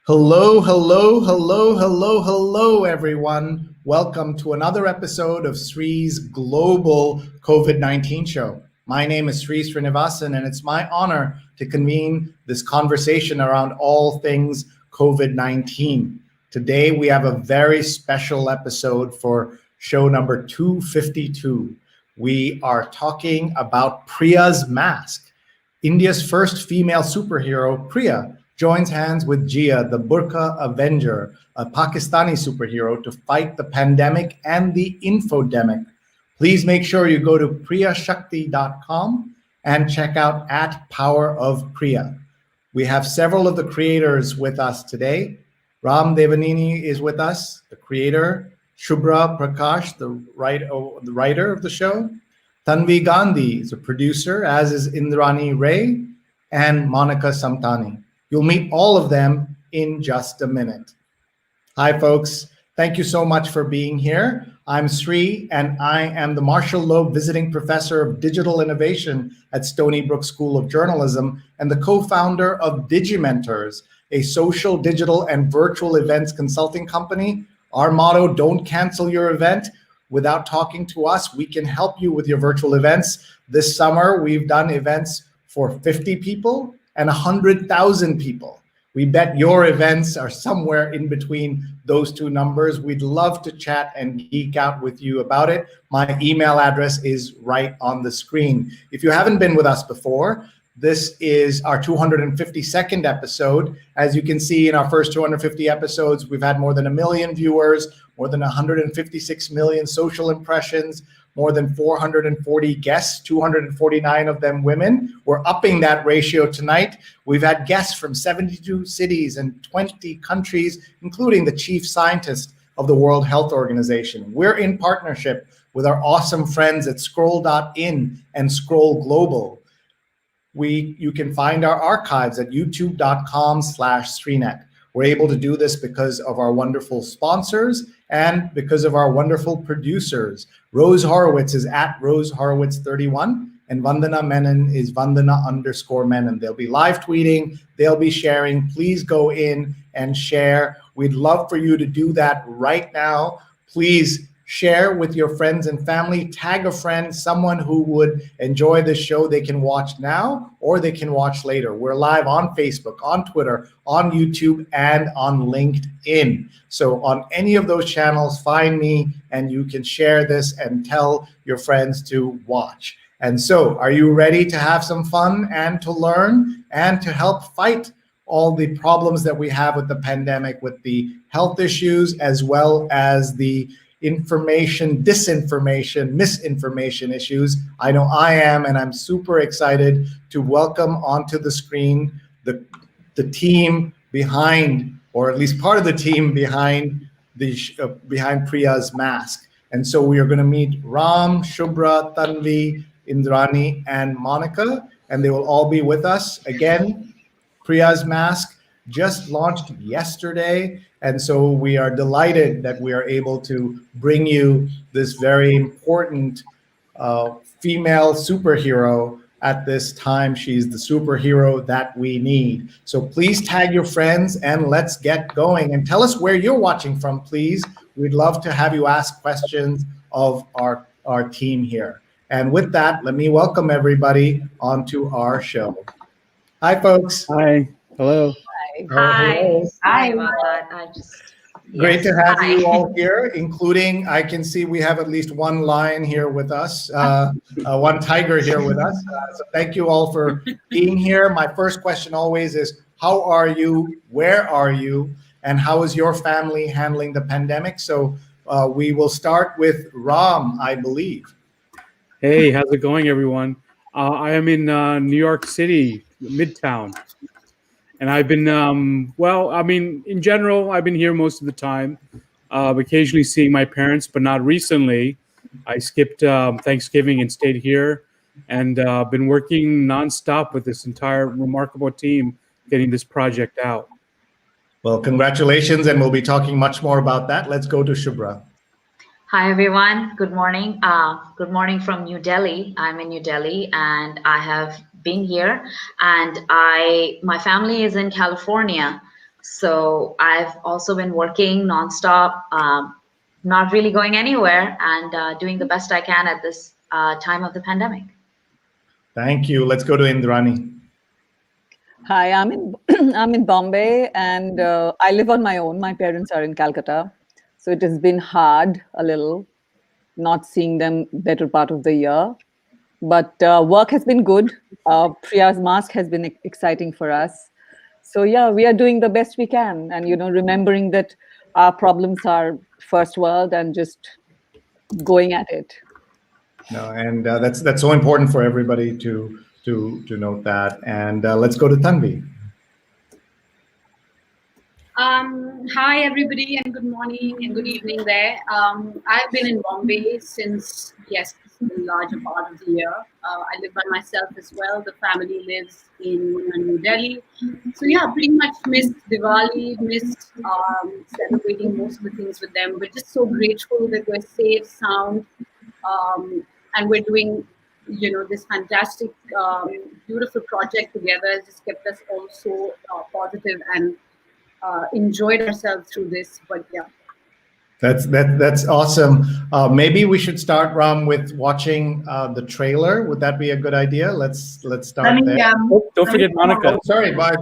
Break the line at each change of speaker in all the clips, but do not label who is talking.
Hello, hello, hello, hello, hello, everyone. Welcome to another episode of Sree's Global COVID-19 Show. My name is Sree Sreenivasan, and it's my honor to convene this conversation around all things COVID-19. Today, we have a very special episode for show number 252. We are talking about Priya's mask. India's first female superhero, Priya, joins hands with Jiya, the Burka Avenger, a Pakistani superhero, to fight the pandemic and the infodemic. Please make sure you go to priyashakti.com and check out @Power of Priya. We have several of the creators with us today. Ram Devineni is with us, the creator. Shubhra Prakash, the writer of the show. Tanvi Gandhi is a producer, as is Indrani and Monika Samtani. You'll meet all of them in just a minute. Hi, folks. Thank you so much for being here. I'm Sree, and I am the Marshall Loeb Visiting Professor of Digital Innovation at Stony Brook School of Journalism and the co-founder of Digimentors, a social, digital, and virtual events consulting company. Our motto, don't cancel your event without talking to us. We can help you with your virtual events. This summer, we've done events for 50 people and 100,000 people. We bet your events are somewhere in between those two numbers. We'd love to chat and geek out with you about it. My email address is right on the screen. If you haven't been with us before, this is our 252nd episode. As you can see, in our first 250 episodes, we've had more than 1 million viewers, more than 156 million social impressions, more than 440 guests, 249 of them women. We're upping that ratio tonight. We've had guests from 72 cities and 20 countries, including the chief scientist of the World Health Organization. We're in partnership with our awesome friends at Scroll.in and Scroll Global. You can find our archives at youtube.com/Sreenet. We're able to do this because of our wonderful sponsors and because of our wonderful producers. Rose Horowitz is at Rose Horowitz 31, and Vandana Menon is Vandana_Menon. They'll be live tweeting, they'll be sharing. Please go in and share. We'd love for you to do that right now. Please share with your friends and family, tag a friend, someone who would enjoy this show. They can watch now or they can watch later. We're live on Facebook, on Twitter, on YouTube, and on LinkedIn. So on any of those channels, find me and you can share this and tell your friends to watch. And so, are you ready to have some fun and to learn and to help fight all the problems that we have with the pandemic, with the health issues, as well as the information, disinformation, misinformation issues? I know I am, and I'm super excited to welcome onto the screen the team behind, or at least part of the team behind behind Priya's mask. And so we are going to meet Ram, Shubhra, Tanvi, Indrani, and Monika, and they will all be with us. Again, Priya's mask just launched yesterday, and so we are delighted that we are able to bring you this very important female superhero at this time. She's the superhero that we need. So please tag your friends and let's get going. And tell us where you're watching from, please. We'd love to have you ask questions of our team here. And with that, let me welcome everybody onto our show. Hi, folks.
Hi. Hello.
Hi.
Hi. Great to have
Hi.
you all here, including, I can see we have at least one lion here with us, one tiger here with us. So thank you all for being here. My first question always is, how are you? Where are you? And how is your family handling the pandemic? So we will start with Ram, I believe.
Hey, how's it going, everyone? I am in New York City, Midtown. And I've been, in general, I've been here most of the time, occasionally seeing my parents, but not recently. I skipped Thanksgiving and stayed here and been working nonstop with this entire remarkable team getting this project out.
Well, congratulations, and we'll be talking much more about that. Let's go to Shubhra.
Hi, everyone. Good morning. Good morning from New Delhi. I'm in New Delhi, and I have been here, and my family is in California. So I've also been working nonstop, not really going anywhere, and doing the best I can at this time of the pandemic.
Thank you. Let's go to Indrani.
Hi, I'm in I'm in Bombay, and I live on my own. My parents are in Calcutta, so it has been hard a little not seeing them better part of the year. But work has been good. Priya's mask has been exciting for us. So yeah, we are doing the best we can, and remembering that our problems are first world and just going at it.
No, and that's so important for everybody to note that. And let's go to Tanvi.
Hi, everybody, and good morning and good evening there. I've been in Bombay since, yes, the larger part of the year. I live by myself as well. The family lives in New Delhi. So, yeah, pretty much missed Diwali, missed celebrating most of the things with them. But just so grateful that we're safe, sound, and we're doing, this fantastic, beautiful project together. It's just kept us all so positive and enjoyed ourselves through this. But yeah,
That's awesome. Maybe we should start, Ram, with watching the trailer. Would that be a good idea? Let's start there.
Don't forget Monica.
Oh, sorry, I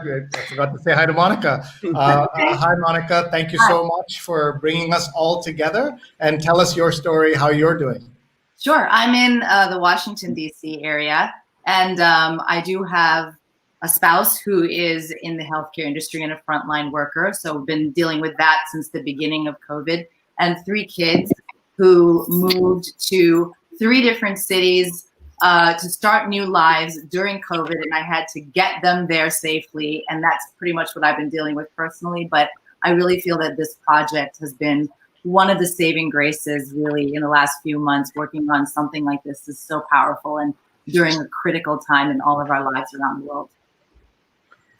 forgot to say hi to Monica. Hi, Monica. Thank you so much for bringing us all together, and tell us your story, how you're doing.
Sure. I'm in the Washington, D.C. area, and I do have a spouse who is in the healthcare industry and a frontline worker. So we've been dealing with that since the beginning of COVID, and 3 kids who moved to 3 different cities to start new lives during COVID, and I had to get them there safely. And that's pretty much what I've been dealing with personally. But I really feel that this project has been one of the saving graces really in the last few months. Working on something like this is so powerful and during a critical time in all of our lives around the world.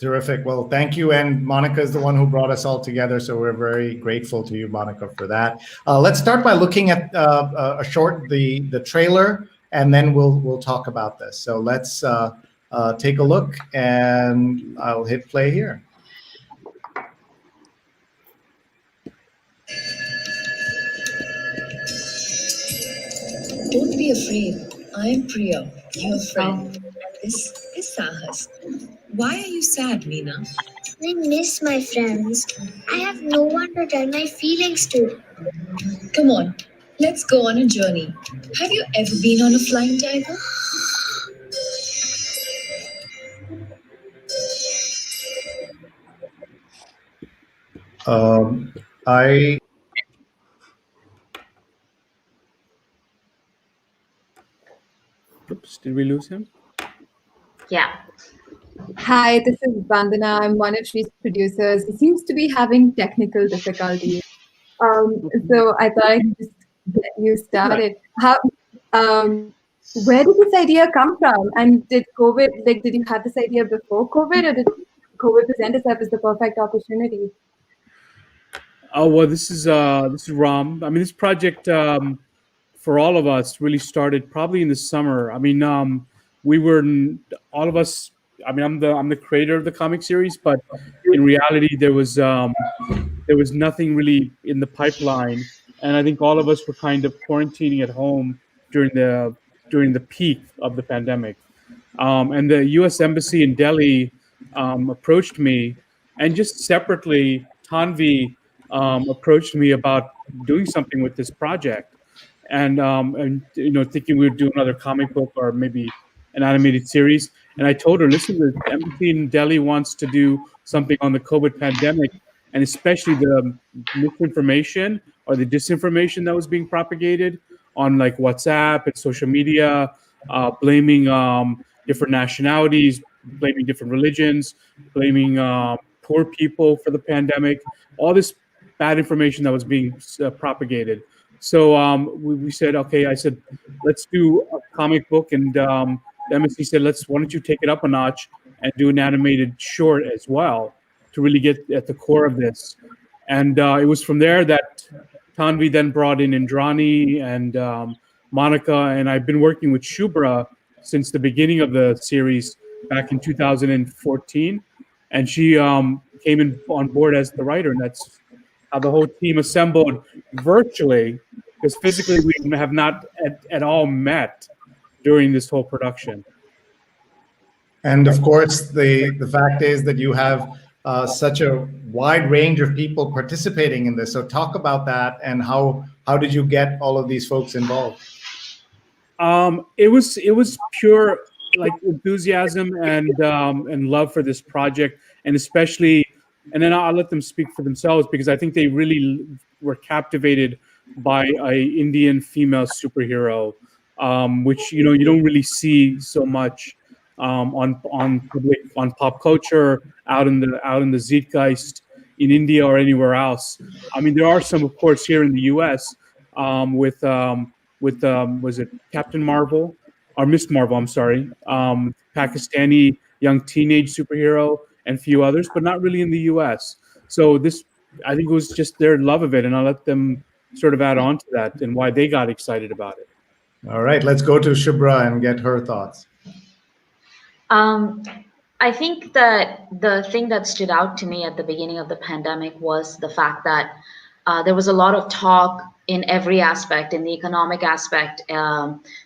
Terrific. Well, thank you. And Monica is the one who brought us all together. So we're very grateful to you, Monica, for that. Let's start by looking at the trailer, and then we'll talk about this. So let's take a look, and I'll hit play here.
Don't be afraid. I'm Priya, your friend. And this is Sahas. Why are you sad, Meena?
I miss my friends. I have no one to tell my feelings to.
Come on, let's go on a journey. Have you ever been on a flying tiger?
Oops, did we lose him?
Yeah.
Hi, this is Vandana. I'm one of Shree's producers. He seems to be having technical difficulties. So I thought I'd just get you started. Where did this idea come from? And did you have this idea before COVID, or did COVID present itself as the perfect opportunity?
Oh, well, this is Ram. I mean, this project for all of us really started probably in the summer. I mean, all of us. I mean, I'm the creator of the comic series, but in reality, there was nothing really in the pipeline, and I think all of us were kind of quarantining at home during the peak of the pandemic. And the U.S. Embassy in Delhi approached me, and just separately, Tanvi approached me about doing something with this project, and thinking we would do another comic book or maybe an animated series. And I told her, listen, the embassy in Delhi wants to do something on the COVID pandemic, and especially the misinformation or the disinformation that was being propagated on like WhatsApp and social media, blaming different nationalities, blaming different religions, blaming poor people for the pandemic, all this bad information that was being propagated. So we said, okay, I said, let's do a comic book, and the embassy said, why don't you take it up a notch and do an animated short as well to really get at the core of this. And it was from there that Tanvi then brought in Indrani and Monica, and I've been working with Shubhra since the beginning of the series back in 2014. And she came in on board as the writer, and that's how the whole team assembled virtually, because physically we have not at all met during this whole production.
And of course, the fact is that you have such a wide range of people participating in this. So talk about that, and how did you get all of these folks involved?
It was pure like enthusiasm and love for this project, and especially, and then I'll let them speak for themselves, because I think they really were captivated by a Indian female superhero, which you don't really see so much on pop culture out in the zeitgeist in India or anywhere else. I mean, there are some, of course, here in the U.S. with was it Captain Marvel or Miss Marvel? I'm sorry, Pakistani young teenage superhero and a few others, but not really in the U.S. So this, I think, it was just their love of it, and I'll let them sort of add on to that and why they got excited about it.
All right, let's go to Shubhra and get her thoughts.
I think that the thing that stood out to me at the beginning of the pandemic was the fact that there was a lot of talk in every aspect, in the economic aspect.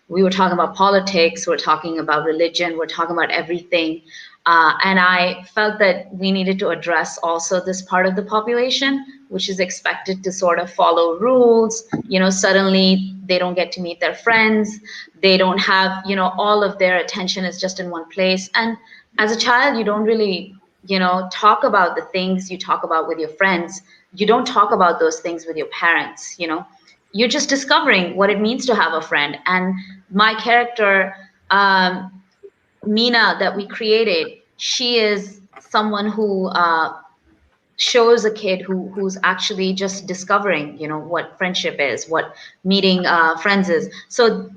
We were talking about politics, we're talking about religion, we're talking about everything. And I felt that we needed to address also this part of the population, which is expected to sort of follow rules. Suddenly they don't get to meet their friends. They don't have, all of their attention is just in one place. And as a child, you don't really, talk about the things you talk about with your friends. You don't talk about those things with your parents. You're just discovering what it means to have a friend. And my character, Meena, that we created, she is someone who shows a kid who's actually just discovering, what friendship is, what meeting friends is. So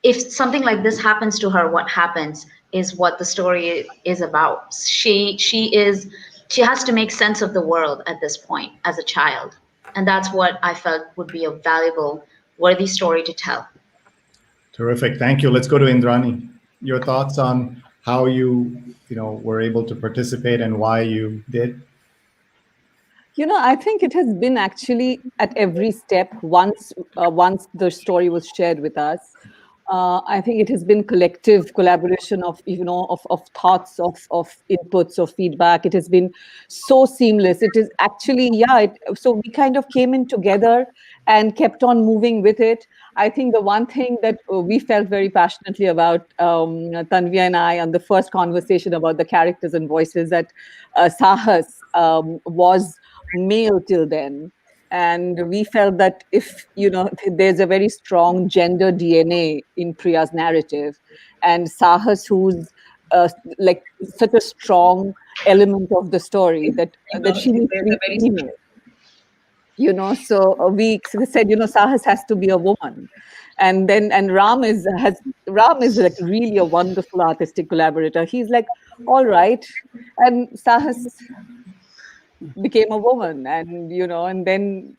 if something like this happens to her, what happens is what the story is about. She has to make sense of the world at this point as a child. And that's what I felt would be a valuable, worthy story to tell.
Terrific, thank you. Let's go to Indrani. Your thoughts on how you were able to participate and why you did?
I think it has been actually at every step. Once the story was shared with us, I think it has been collective collaboration of thoughts, of inputs, of feedback. It has been so seamless. It is actually, so we kind of came in together and kept on moving with it. I think the one thing that we felt very passionately about, Tanvi and I, on the first conversation about the characters and voices, that Sahas was male till then. And we felt that if, there's a very strong gender DNA in Priya's narrative, and Sahas, who's like such a strong element of the story, that she needs to be female. So we said, Sahas has to be a woman. And Ram is like really a wonderful artistic collaborator. He's like, all right. And Sahas became a woman, and and then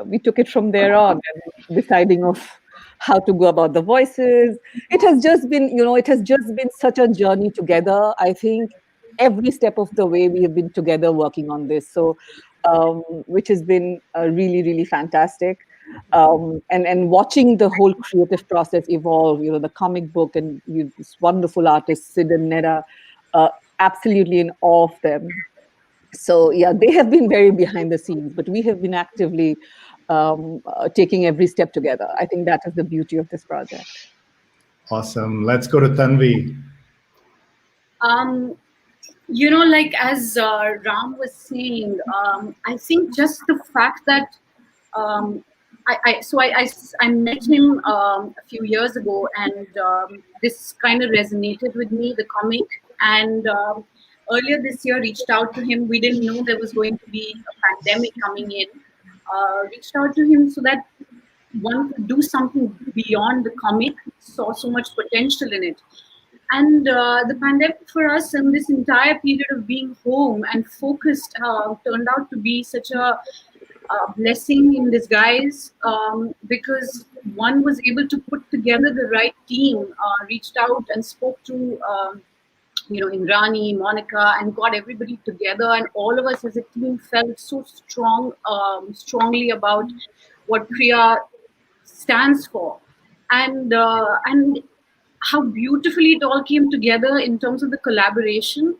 we took it from there on, and deciding of how to go about the voices. It has just been such a journey together. I think every step of the way we have been together working on this, so which has been really, really fantastic. And watching the whole creative process evolve, the comic book, and this wonderful artists, Sid and Neda, absolutely in awe of them. So they have been very behind the scenes, but we have been actively taking every step together. I think that is the beauty of this project.
Awesome. Let's go to Tanvi.
Like as Ram was saying, I think just the fact that I met him a few years ago, and this kind of resonated with me, the comic, and earlier this year reached out to him. We didn't know there was going to be a pandemic coming in. Reached out to him so that one could do something beyond the comic, saw so much potential in it. And the pandemic for us, and this entire period of being home and focused, turned out to be such a blessing in disguise, because one was able to put together the right team, reached out and spoke to Indrani, Monica, and got everybody together, and all of us as a team felt so strongly about what Priya stands for, and how beautifully it all came together in terms of the collaboration.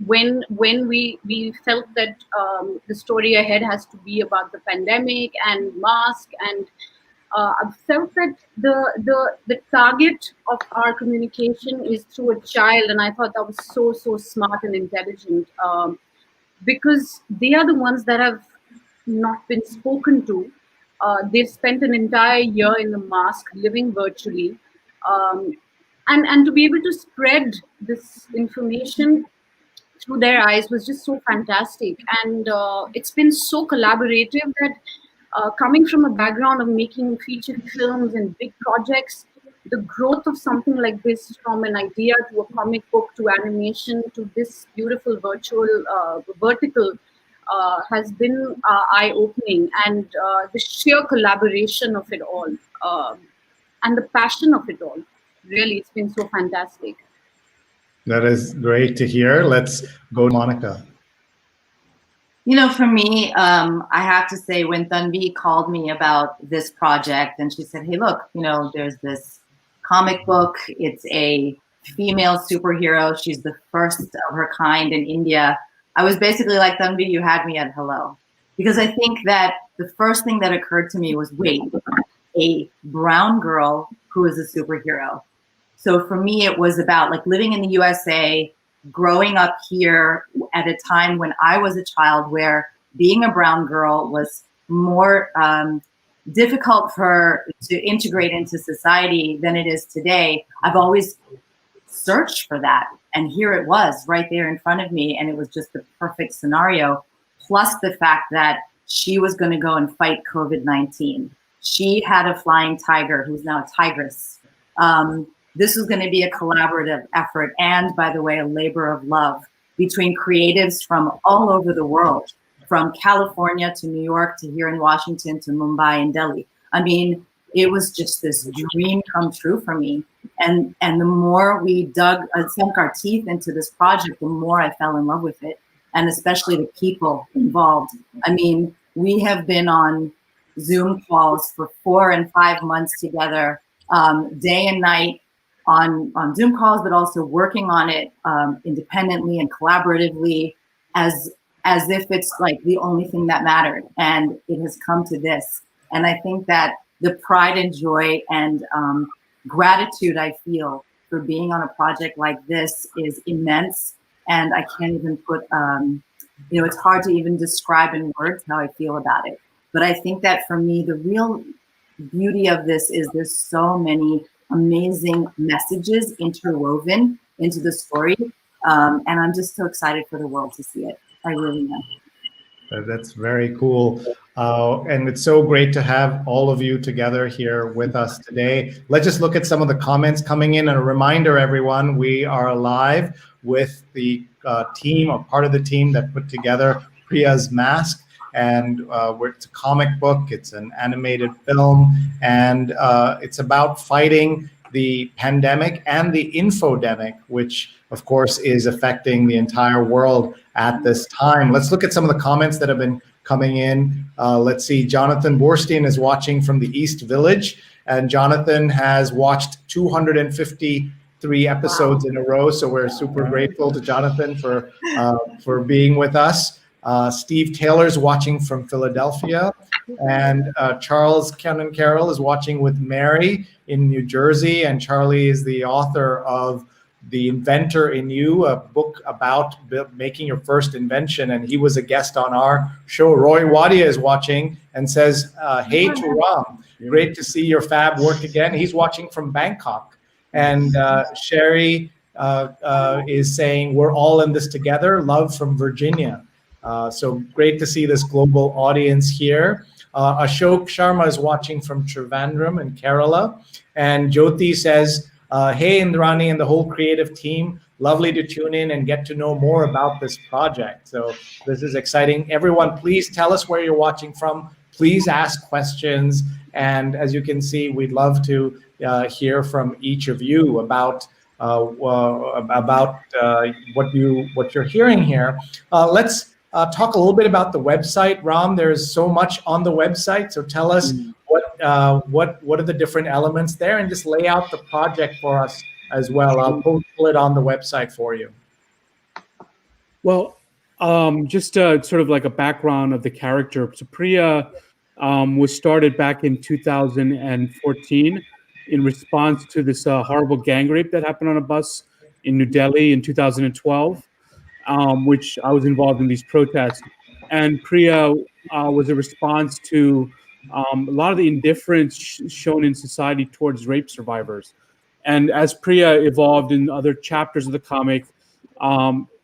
When we felt that the story ahead has to be about the pandemic and mask, and I felt that the target of our communication is through a child, and I thought that was so smart and intelligent, because they are the ones that have not been spoken to. They've spent an entire year in the mask, living virtually, um, and to be able to spread this information through their eyes was just so fantastic. And it's been so collaborative that, coming from a background of making feature films and big projects, the growth of something like this, from an idea to a comic book to animation to this beautiful virtual vertical, has been eye-opening. And the sheer collaboration of it all, and the passion of it all, really, it's been so fantastic.
That is great to hear. Let's go to Monica.
For me, I have to say, when Tanvi called me about this project and she said, hey, look, there's this comic book. It's a female superhero. She's the first of her kind in India. I was basically like, Tanvi, you had me at hello. Because I think that the first thing that occurred to me was, wait, a brown girl who is a superhero. So for me, it was about like living in the USA, growing up here at a time when I was a child, where being a brown girl was more difficult to integrate into society than it is today. I've always searched for that. And here it was right there in front of me. And it was just the perfect scenario. Plus the fact that she was going to go and fight COVID-19. She had a flying tiger who's now a tigress. This was going to be a collaborative effort, and, by the way, a labor of love between creatives from all over the world, from California to New York to here in Washington to Mumbai and Delhi. I mean, it was just this dream come true for me. And the more we sunk our teeth into this project, the more I fell in love with it, and especially the people involved. I mean, we have been on Zoom calls for 4 and 5 months together, day and night, on Zoom calls, but also working on it independently and collaboratively, as if it's like the only thing that mattered. And it has come to this. And I think that the pride and joy and gratitude I feel for being on a project like this is immense. And I can't even put, it's hard to even describe in words how I feel about it. But I think that for me, the real beauty of this is there's so many amazing messages interwoven into the story. And I'm just so excited for the world to see it. I really am.
That's very cool. And it's so great to have all of you together here with us today. Let's just look at some of the comments coming in. And a reminder, everyone, we are live with the team, or part of the team that put together Priya's Mask. And it's a comic book, it's an animated film, and it's about fighting the pandemic and the infodemic, which of course is affecting the entire world at this time. Let's look at some of the comments that have been coming in. Let's see, Jonathan Borstein is watching from the East Village, and Jonathan has watched 253 episodes in a row, so we're super grateful to Jonathan for being with us. Steve Taylor's watching from Philadelphia, and Charles Cannon Carroll is watching with Mary in New Jersey, and Charlie is the author of The Inventor in You, a book about making your first invention, and he was a guest on our show. Roy Wadia is watching and says, hey to Ram, great to see your fab work again. He's watching from Bangkok. And Sherry is saying, we're all in this together, love from Virginia. So great to see this global audience here. Ashok Sharma is watching from Trivandrum in Kerala. And Jyoti says, hey, Indrani and the whole creative team, lovely to tune in and get to know more about this project. So this is exciting. Everyone, please tell us where you're watching from. Please ask questions. And as you can see, we'd love to hear from each of you about about what you're hearing here. Let's talk a little bit about the website, Ram. There's so much on the website, so tell us what are the different elements there, and just lay out the project for us as well. I'll pull it on the website for you.
Well, just sort of like a background of the character. So Priya was started back in 2014 in response to this horrible gang rape that happened on a bus in New Delhi in 2012, which I was involved in these protests. And Priya was a response to a lot of the indifference shown in society towards rape survivors. And as Priya evolved in other chapters of the comic,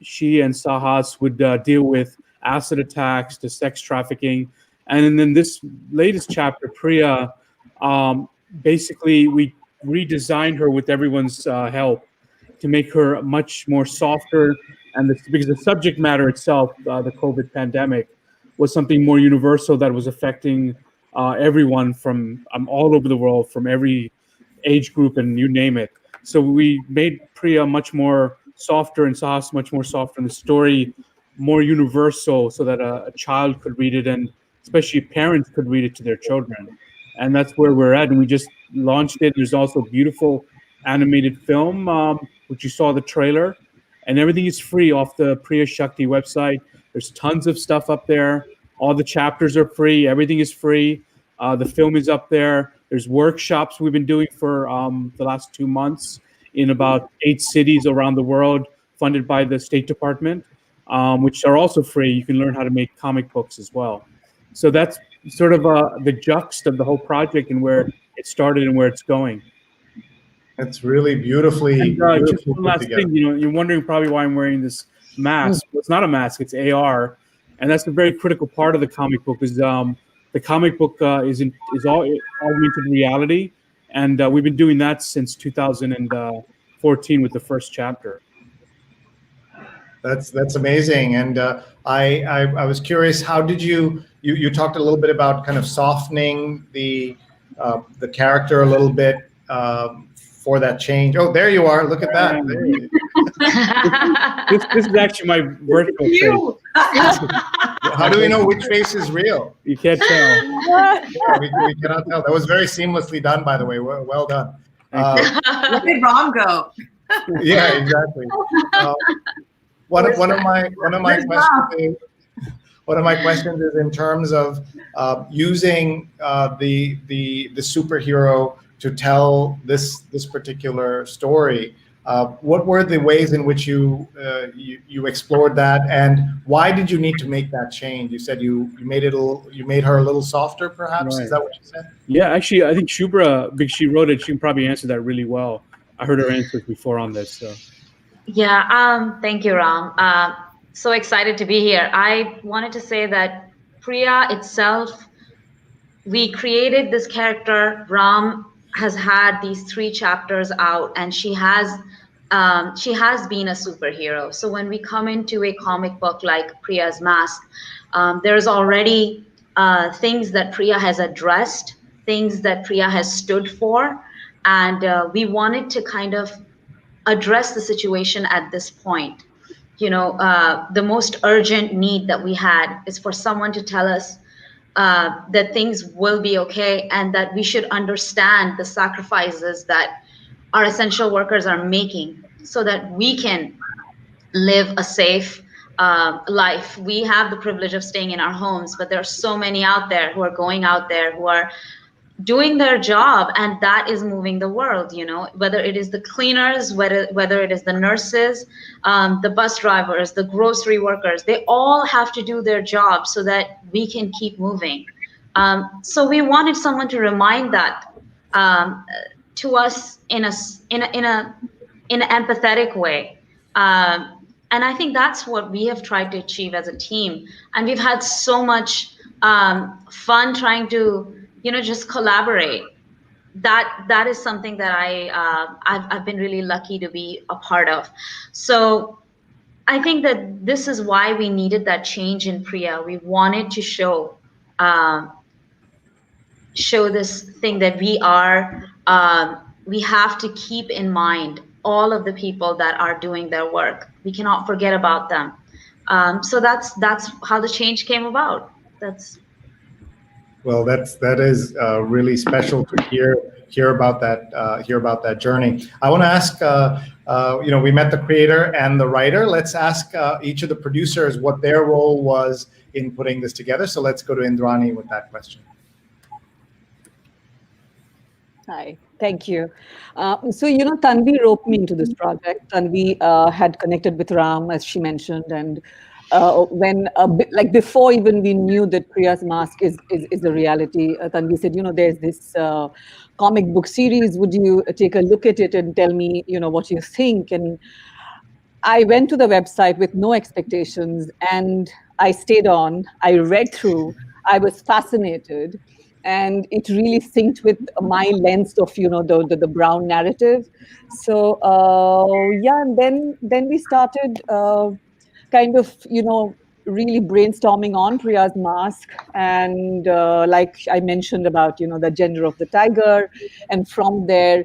she and Sahas would deal with acid attacks to sex trafficking. And then this latest chapter, Priya, basically we redesigned her with everyone's help to make her much more softer. And because the subject matter itself, the COVID pandemic, was something more universal that was affecting everyone from all over the world, from every age group and you name it. So we made Priya much more softer and Sahas much more softer, and the story more universal, so that a child could read it, and especially parents could read it to their children. And that's where we're at. And we just launched it. There's also a beautiful animated film, which you saw the trailer, and everything is free off the Priya Shakti website. There's tons of stuff up there. All the chapters are free. Everything is free. The film is up there. There's workshops we've been doing for the last 2 months in about 8 cities around the world, funded by the State Department, which are also free. You can learn how to make comic books as well. So that's sort of the juxt of the whole project and where it started and where it's going.
It's really beautifully.
And just one last thing, you're wondering probably why I'm wearing this mask. Well, it's not a mask; it's AR, and that's a very critical part of the comic book. Is the comic book is all augmented reality, and we've been doing that since 2014 with the first chapter.
That's amazing. And I was curious, how did you talked a little bit about kind of softening the character a little bit for that change. Oh, there you are. Look at that.
This is actually my virtual face.
How do we know which face is real?
You can't tell.
Yeah, we cannot tell. That was very seamlessly done, by the way. Well done.
Where did Ram go?
Yeah, exactly. One of my questions is in terms of using the superhero to tell this particular story. What were the ways in which you explored that, and why did you need to make that change? You said you made her a little softer, perhaps. Right. Is that what you said?
Yeah, actually, I think Shubhra, because she wrote it, she can probably answer that really well. I heard her answers before on this. So.
Yeah. Thank you, Ram. So excited to be here. I wanted to say that Priya itself, we created this character. Ram has had these 3 chapters out, and she has been a superhero. So when we come into a comic book like Priya's Mask, there's already things that Priya has addressed, things that Priya has stood for, and we wanted to kind of address the situation at this point. The most urgent need that we had is for someone to tell us that things will be okay, and that we should understand the sacrifices that our essential workers are making so that we can live a safe life. We have the privilege of staying in our homes, but there are so many out there who are going out there, who are doing their job, and that is moving the world, whether it is the cleaners, whether it is the nurses, the bus drivers, the grocery workers. They all have to do their job so that we can keep moving. So we wanted someone to remind that to us in an empathetic way. And I think that's what we have tried to achieve as a team. And we've had so much fun trying to just collaborate. That is something that I've been really lucky to be a part of. So I think that this is why we needed that change in Priya. We wanted to show this thing that we have to keep in mind all of the people that are doing their work. We cannot forget about them. So that's how the change came about. That's
Well, that is really special to hear about that journey. I want to ask, we met the creator and the writer. Let's ask each of the producers what their role was in putting this together. So let's go to Indrani with that question.
Hi, thank you. So, Tanvi roped me into this project. Tanvi had connected with Ram, as she mentioned, and when, before even we knew that Priya's Mask is a reality, Tanvi said, there's this comic book series. Would you take a look at it and tell me, what you think? And I went to the website with no expectations, and I stayed on. I read through. I was fascinated. And it really synced with my lens of, the brown narrative. So, and then we started kind of, really brainstorming on Priya's Mask. And like I mentioned about, the gender of the tiger. And from there,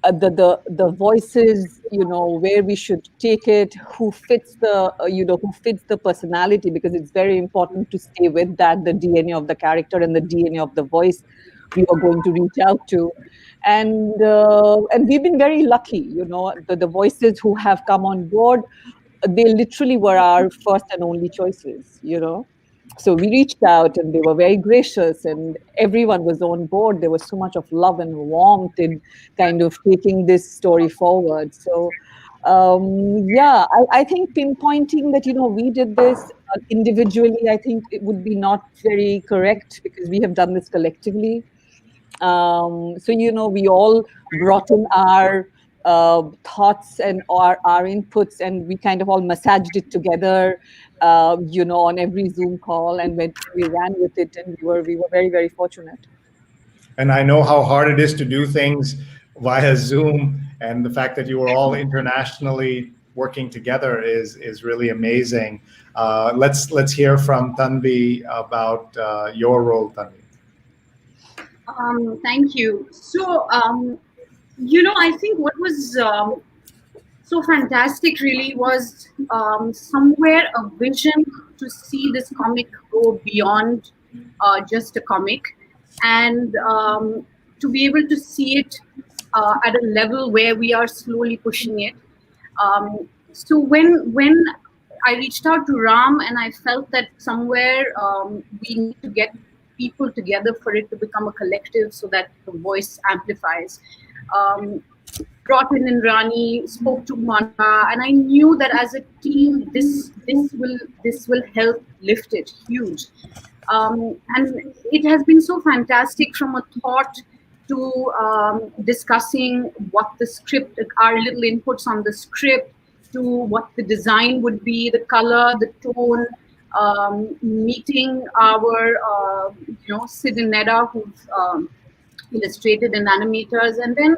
the voices, where we should take it, who fits the personality, because it's very important to stay with that, the DNA of the character and the DNA of the voice we were going to reach out to. And we've been very lucky, the voices who have come on board, they literally were our first and only choices, So we reached out and they were very gracious and everyone was on board. There was so much of love and warmth in kind of taking this story forward. So, I think pinpointing that, we did this individually, I think it would be not very correct because we have done this collectively. So, we all brought in our thoughts and our inputs, and we kind of all massaged it together, on every Zoom call, and when we ran with it, and we were very, very fortunate.
And I know how hard it is to do things via Zoom, and the fact that you were all internationally working together is really amazing. Let's hear from Tanvi about your role, Tanvi.
Thank you. So, I think what was so fantastic really was somewhere a vision to see this comic go beyond just a comic, and to be able to see it at a level where we are slowly pushing it. So when I reached out to Ram, and I felt that somewhere we need to get people together for it to become a collective so that the voice amplifies. Brought in Indrani, spoke to Monika, and I knew that as a team, this will help lift it huge. And it has been so fantastic, from a thought to discussing what the script, our little inputs on the script, to what the design would be, the color, the tone, meeting our Sid and Neda, who've illustrated and animators, and then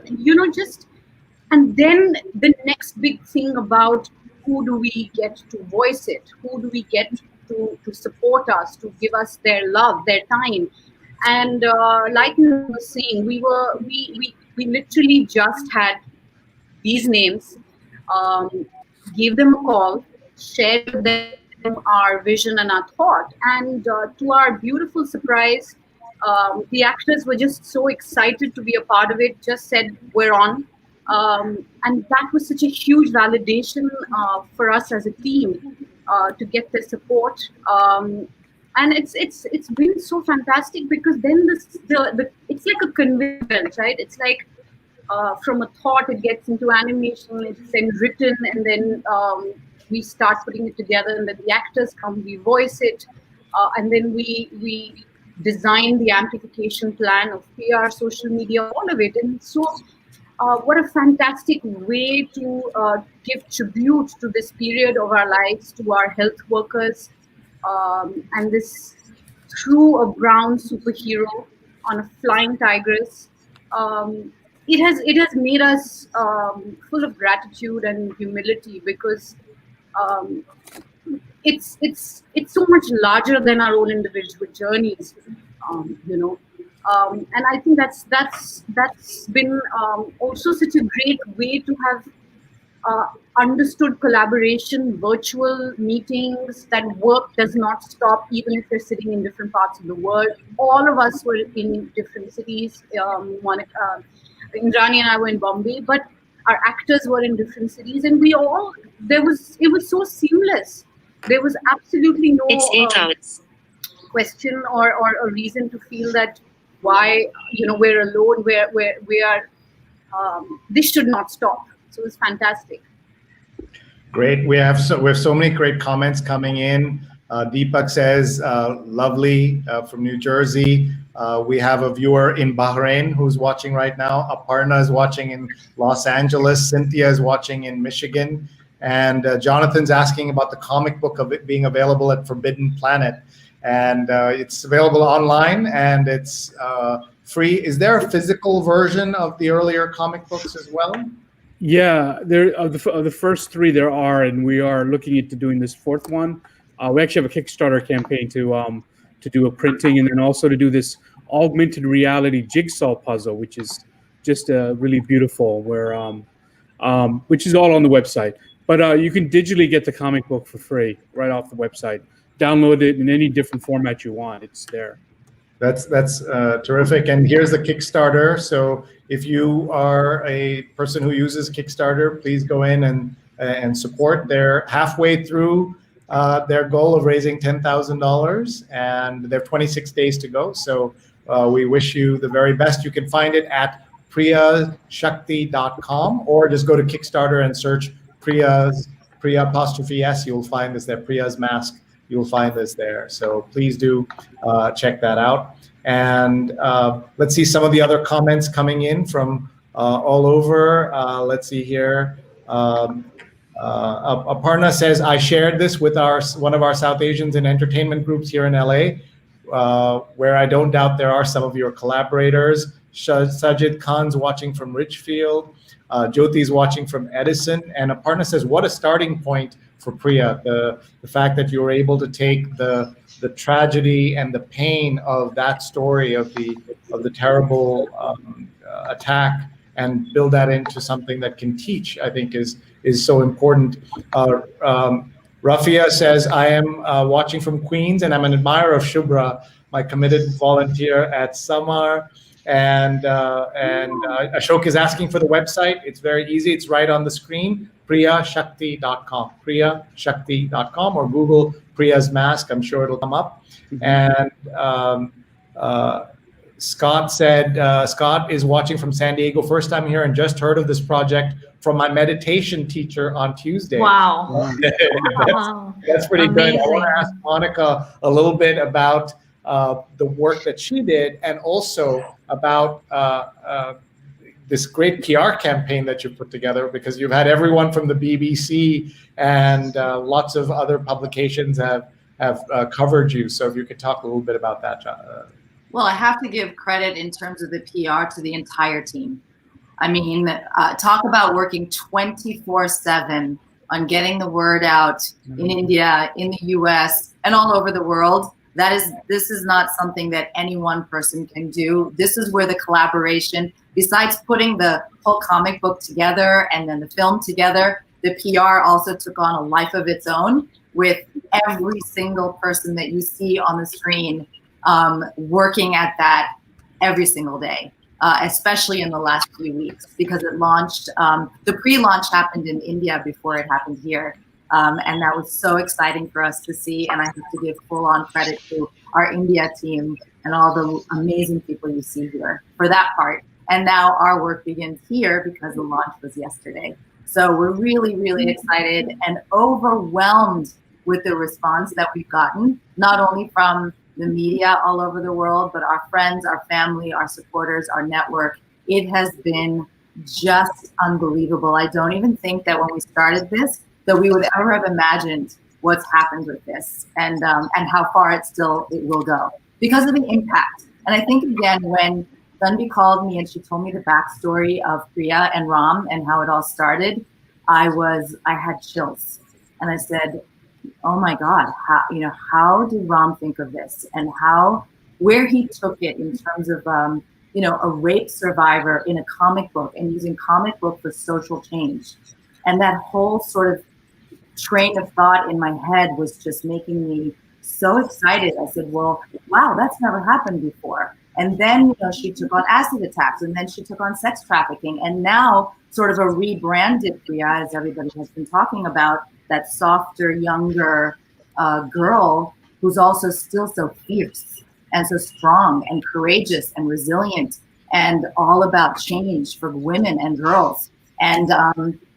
then the next big thing about who do we get to voice it, who do we get to support us, to give us their love, their time. And like I was saying, we literally just had these names, gave them a call, shared with them our vision and our thought, and to our beautiful surprise, the actors were just so excited to be a part of it, just said, we're on. And that was such a huge validation for us as a team to get their support. And it's been so fantastic, because then it's like a conveyor belt, right? It's like from a thought, it gets into animation, it's then written, and then we start putting it together, and then the actors come, we voice it, and then we design the amplification plan of PR, social media, all of it. And so what a fantastic way to give tribute to this period of our lives, to our health workers, and this through a brown superhero on a flying tigress. It has made us full of gratitude and humility, because it's so much larger than our own individual journeys, and I think that's been also such a great way to have understood collaboration, virtual meetings, that work does not stop even if you're sitting in different parts of the world. All of us were in different cities. Monika, Indrani and I were in Bombay, but our actors were in different cities, and it was so seamless. There was absolutely no question or a reason to feel that why we're alone, we are this should not stop. So it's fantastic.
Great. We have so many great comments coming in. Deepak says, lovely, from New Jersey. We have a viewer in Bahrain who's watching right now. Aparna is watching in Los Angeles. Cynthia is watching in Michigan. And Jonathan's asking about the comic book of it being available at Forbidden Planet. And it's available online, and it's free. Is there a physical version of the earlier comic books as well?
Yeah, there of the first three there are, and we are looking into doing this fourth one. We actually have a Kickstarter campaign to do a printing, and then also to do this augmented reality jigsaw puzzle, which is just really beautiful. Which is all on the website, but you can digitally get the comic book for free right off the website. Download it in any different format you want. It's there.
That's terrific. And here's the Kickstarter. So if you are a person who uses Kickstarter, please go in and support. They're halfway through their goal of raising $10,000, and they have 26 days to go. So we wish you the very best. You can find it at priyashakti.com, or just go to Kickstarter and search Priya ''S. You'll find us there. Priya's Mask. You'll find us there. So please do check that out. And let's see some of the other comments coming in from all over. Let's see here. Aparna says, I shared this with one of our South Asians in entertainment groups here in LA, where I don't doubt there are some of your collaborators. Sajid Khan's watching from Richfield. Jyoti's watching from Edison. And Aparna says, what a starting point for Priya, the fact that you were able to take the tragedy and the pain of that story of the terrible attack and build that into something that can teach, I think is so important. Rafia says, I am watching from Queens, and I'm an admirer of Shubhra, my committed volunteer at Samar. And Ashok is asking for the website. It's very easy. It's right on the screen, priyashakti.com, priyashakti.com, or Google Priya's Mask. I'm sure it'll come up. And Scott said, Scott is watching from San Diego, first time here, and just heard of this project from my meditation teacher on Tuesday.
Wow.
That's pretty
Amazing.
good. I want to ask Monika a little bit about the work that she did, and also about this great PR campaign that you put together, because you've had everyone from the BBC and lots of other publications have covered you. So if you could talk a little bit about that, John.
Well, I have to give credit in terms of the PR to the entire team. I mean, talk about working 24/7 on getting the word out in India, in the US, and all over the world. This is not something that any one person can do. This is where the collaboration, besides putting the whole comic book together and then the film together, the PR also took on a life of its own, with every single person that you see on the screen working at that every single day, especially in the last few weeks, because it launched, the pre-launch happened in India before it happened here. And that was so exciting for us to see. And I have to give full-on credit to our India team and all the amazing people you see here for that part. And now our work begins here because the launch was yesterday. So we're really, really excited and overwhelmed with the response that we've gotten, not only from the media all over the world, but our friends, our family, our supporters, our network. It has been just unbelievable. I don't even think that when we started this, that we would ever have imagined what's happened with this and how far it will go because of the impact. And I think, again, when Tanvi called me and she told me the backstory of Priya and Ram and how it all started, I had chills. And I said, oh my God, how did Ram think of this, and where he took it in terms of, a rape survivor in a comic book and using comic book for social change. And that whole sort of train of thought in my head was just making me so excited. I said, well, wow, that's never happened before. And then, she took on acid attacks, and then she took on sex trafficking, and now sort of a rebranded Priya, as everybody has been talking about, that softer, younger girl who's also still so fierce and so strong and courageous and resilient and all about change for women and girls. And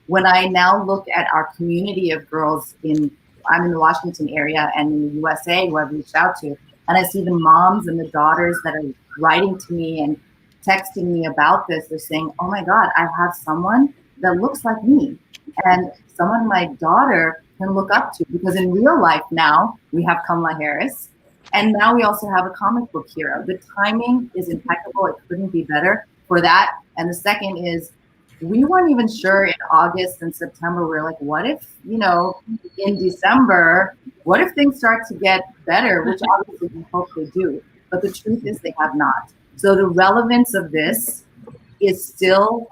when I now look at our community of girls I'm in the Washington area and in the USA who I've reached out to, and I see the moms and the daughters that are writing to me and texting me about this, they're saying, oh my God, I have someone that looks like me and someone my daughter can look up to, because in real life now we have Kamala Harris, and now we also have a comic book hero. The timing is impeccable. It couldn't be better for that. And the second is, we weren't even sure in August and September. We're like, what if, in December, what if things start to get better, which obviously we hope they do. But the truth is they have not. So the relevance of this is still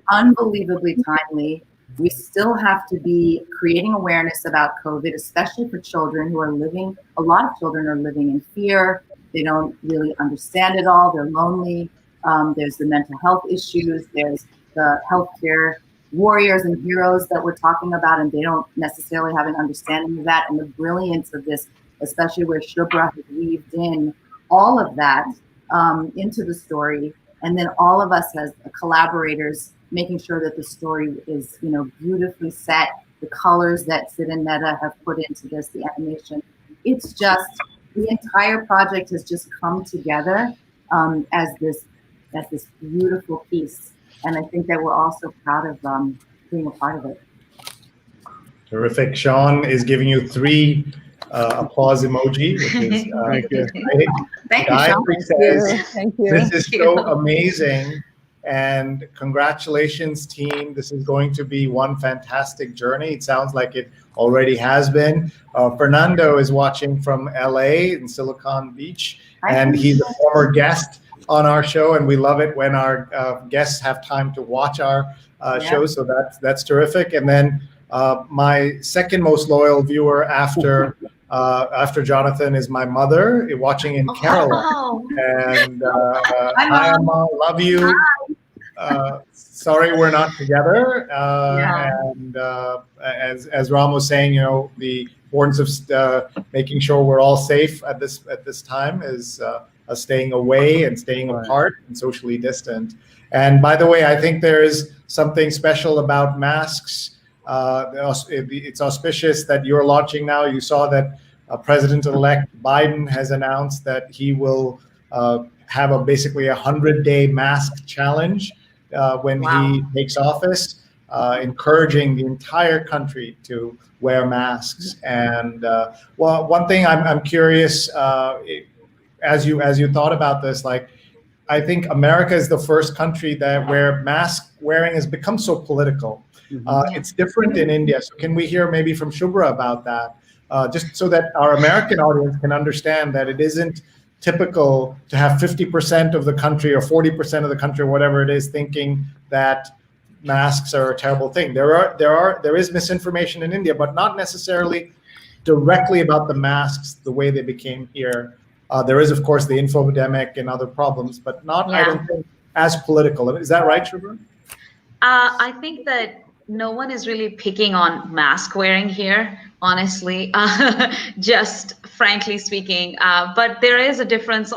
unbelievably timely. We still have to be creating awareness about COVID, especially for children who are a lot of children are living in fear. They don't really understand it all. They're lonely. There's the mental health issues. There's the healthcare warriors and heroes that we're talking about, and they don't necessarily have an understanding of that. And the brilliance of this, especially where Shubhra has weaved in all of that into the story, and then all of us as collaborators making sure that the story is, beautifully set, the colors that Sid and Netta have put into this, the animation. It's just, the entire project has just come together as this beautiful piece. And I think that we're also proud of being a part of it.
Terrific. Sean is giving you 3 applause emoji, which is
Thank you.
Thank you, Sean.
Thank you.
This is so amazing. And congratulations, team. This is going to be one fantastic journey. It sounds like it already has been. Fernando is watching from LA in Silicon Beach, and he's a former guest on our show, and we love it when our guests have time to watch our show. So that's terrific. And then my second most loyal viewer after Jonathan is my mother, watching in Kerala.
Wow.
And hi, Amma, love you. Sorry we're not together. And as Ram was saying, the importance of making sure we're all safe at this time is staying away and staying apart and socially distant. And by the way, I think there is something special about masks. It's auspicious that you're launching now. You saw that President-elect Biden has announced that he will have basically a 100-day mask challenge when he takes office, encouraging the entire country to wear masks. And one thing I'm curious, as you thought about this, I think America is the first country where mask wearing has become so political. It's different in India. So can we hear maybe from Shubhra about that? Just so that our American audience can understand that it isn't typical to have 50% of the country or 40% of the country, or whatever it is, thinking that masks are a terrible thing. There is misinformation in India, but not necessarily directly about the masks the way they became here. There is, of course, the infodemic and other problems, but not, I don't think, as political. Is that right, Shubhra?
I think that no one is really picking on mask wearing here, honestly, just frankly speaking. But there is a difference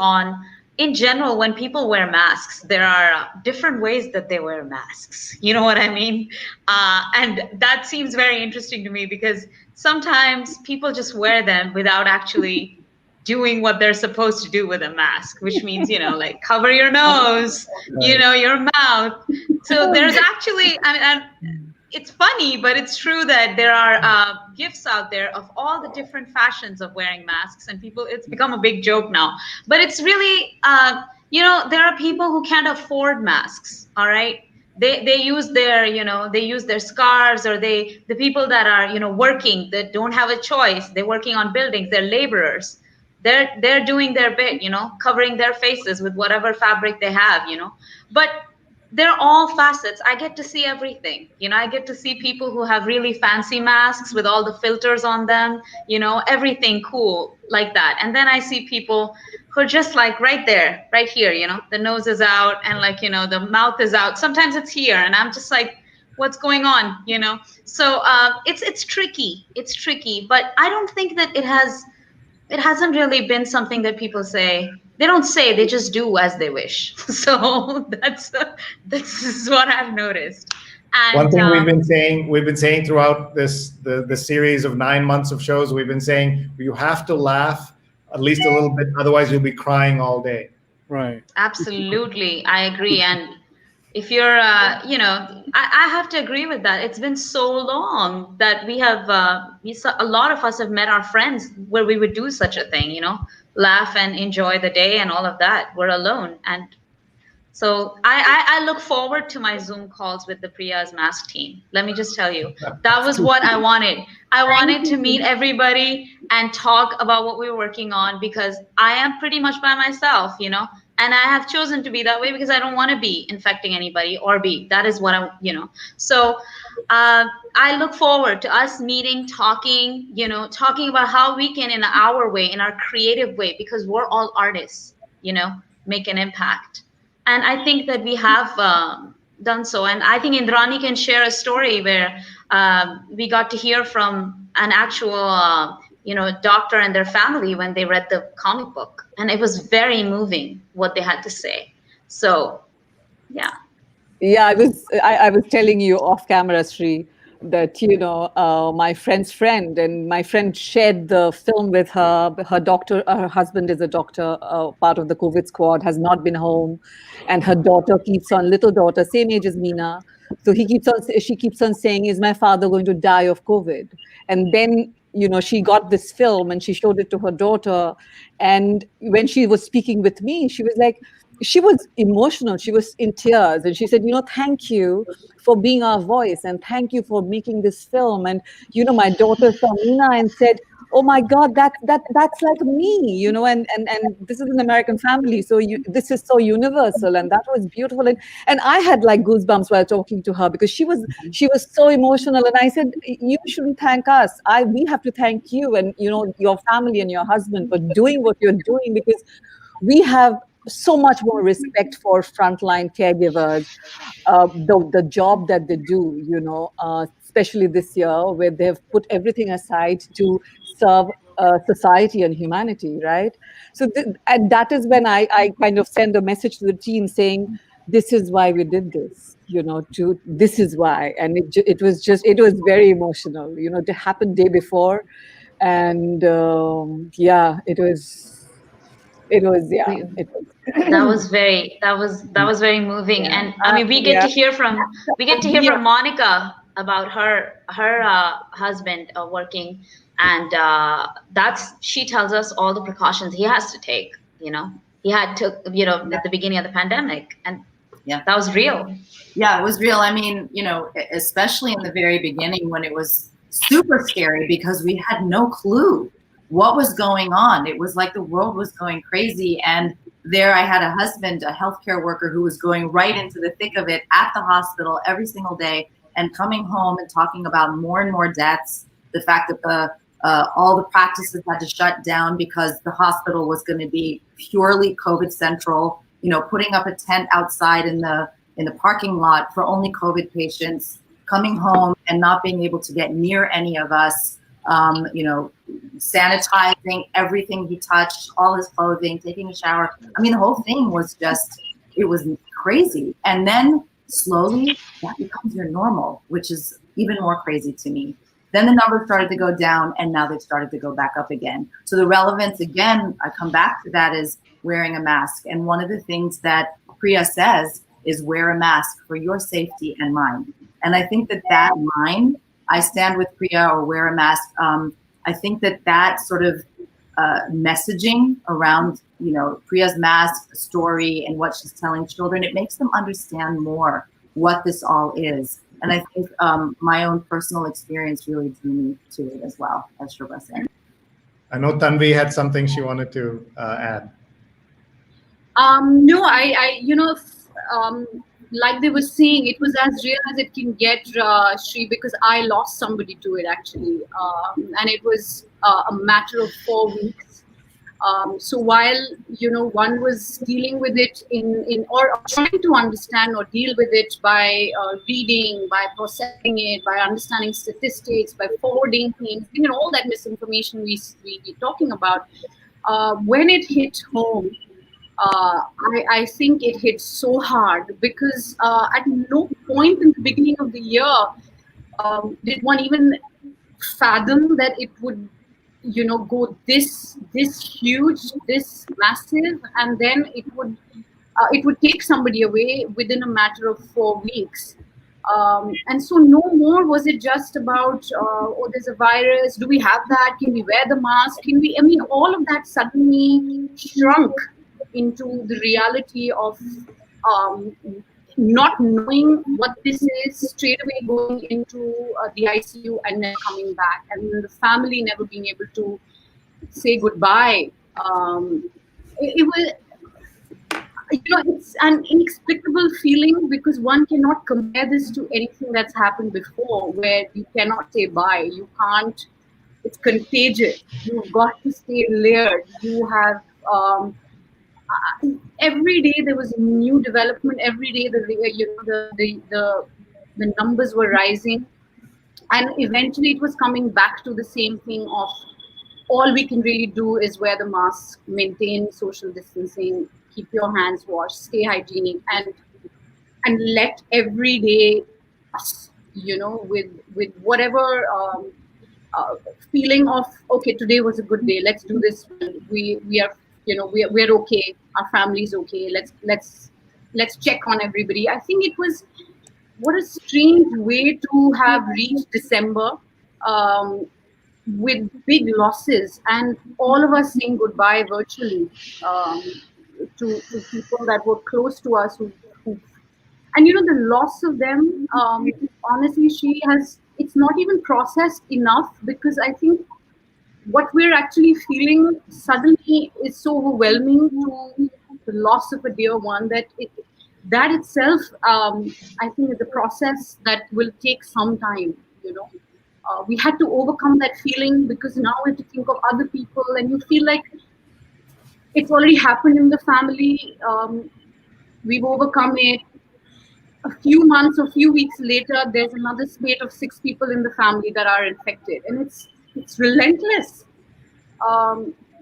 in general, when people wear masks, there are different ways that they wear masks. You know what I mean? And that seems very interesting to me, because sometimes people just wear them without actually doing what they're supposed to do with a mask, which means, like cover your nose, your mouth. So there's actually, it's funny, but it's true that there are gifts out there of all the different fashions of wearing masks, and it's become a big joke now. But it's really, there are people who can't afford masks. All right, they use their scarves, or the people that are working, that don't have a choice. They're working on buildings. They're laborers. They're doing their bit, covering their faces with whatever fabric they have, But they're all facets. I get to see everything. I get to see people who have really fancy masks with all the filters on them, everything cool like that. And then I see people who are just like right there, right here, the nose is out and like, the mouth is out. Sometimes it's here. And I'm just like, what's going on, So it's tricky. It's tricky. But I don't think that it hasn't really been something that people say. They don't say, they just do as they wish. So this is what I've noticed. And
one thing we've been saying throughout the series of 9 months of shows, we've been saying you have to laugh at least a little bit, otherwise you'll be crying all day.
Right.
Absolutely, I agree. And if you're, I have to agree with that. It's been so long that we have, a lot of us have met our friends where we would do such a thing, laugh and enjoy the day and all of that. We're alone. And so I look forward to my Zoom calls with the Priya's Mask team. Let me just tell you, that was what I wanted. I wanted to meet everybody and talk about what we were working on, because I am pretty much by myself, and I have chosen to be that way because I don't want to be infecting anybody that is what So I look forward to us meeting, talking about how we can, in our way, in our creative way, because we're all artists, make an impact. And I think that we have done so. And I think Indrani can share a story where we got to hear from an actual doctor and their family when they read the comic book. And it was very moving what they had to say. So, yeah.
Yeah, I was telling you off camera, Sree, that, my friend's friend, and my friend shared the film with her. Her doctor, her husband is a doctor, part of the COVID squad, has not been home. And her daughter little daughter, same age as Meena. So she keeps on saying, is my father going to die of COVID? And then, she got this film and she showed it to her daughter. And when she was speaking with me, she was emotional. She was in tears. And she said, thank you for being our voice. And thank you for making this film. And, my daughter saw Meena and said, oh my God, that's like me, and this is an American family. So this is so universal. And that was beautiful. And I had like goosebumps while talking to her, because she was so emotional. And I said, you shouldn't thank us. We have to thank you and, your family and your husband for doing what you're doing, because we have so much more respect for frontline caregivers, the job that they do, especially this year, where they've put everything aside to serve society and humanity, right? So and that is when I kind of send a message to the team saying, this is why we did this, this is why. And it was very emotional, it happened day before. And it was.
That was very moving.
Yeah.
And I mean, we get to hear from Monika about her husband working, and she tells us all the precautions he has to take. He had to at the beginning of the pandemic, and that was real.
Yeah, it was real. I mean, especially in the very beginning when it was super scary, because we had no clue what was going on. It was like the world was going crazy. And there I had a husband, a healthcare worker, who was going right into the thick of it at the hospital every single day, and coming home and talking about more and more deaths, the fact that all the practices had to shut down because the hospital was going to be purely COVID central, putting up a tent outside in the parking lot for only COVID patients, coming home and not being able to get near any of us, sanitizing everything he touched, all his clothing, taking a shower. I mean, the whole thing was it was crazy. And then slowly that becomes your normal, which is even more crazy to me. Then the numbers started to go down, and now they've started to go back up again. So the relevance, again, I come back to that, is wearing a mask. And one of the things that Priya says is wear a mask for your safety and mine. And I think that line, I stand with Priya, or wear a mask, I think that sort of messaging around, Priya's mask story and what she's telling children, it makes them understand more what this all is. And I think my own personal experience really drew me to it as well, as Shubhra said.
I know Tanvi had something she wanted to add.
No, like they were saying, it was as real as it can get, Sree, because I lost somebody to it actually, and it was a matter of 4 weeks. So while one was dealing with it or trying to understand or deal with it by reading, by processing it, by understanding statistics, by forwarding things, all that misinformation we talking about, when it hit home, I think it hit so hard because at no point in the beginning of the year did one even fathom that it would go this huge, this massive, and then it would take somebody away within a matter of 4 weeks. And so no more was it just about oh, there's a virus, do we have that, can we wear the mask, all of that suddenly shrunk into the reality of not knowing what this is, straight away going into the ICU and then coming back, and the family never being able to say goodbye. It was, it's an inexplicable feeling because one cannot compare this to anything that's happened before, where you cannot say bye, you can't, it's contagious, you've got to stay layered, you have every day there was a new development. Every day the numbers were rising, and eventually it was coming back to the same thing of all we can really do is wear the mask, maintain social distancing, keep your hands washed, stay hygienic, and let every day us, with whatever feeling of okay, today was a good day, let's do this. We are we're okay, our family's okay, let's check on everybody. I think it was, what a strange way to have reached December with big losses and all of us saying goodbye virtually to people that were close to us who and the loss of them, honestly, it's not even processed enough, because I think what we're actually feeling suddenly is so overwhelming to the loss of a dear one that that itself, I think, is a process that will take some time. We had to overcome that feeling because now we have to think of other people, and you feel like it's already happened in the family. We've overcome it. A few months or few weeks later, there's another spate of 6 people in the family that are infected, and it's relentless.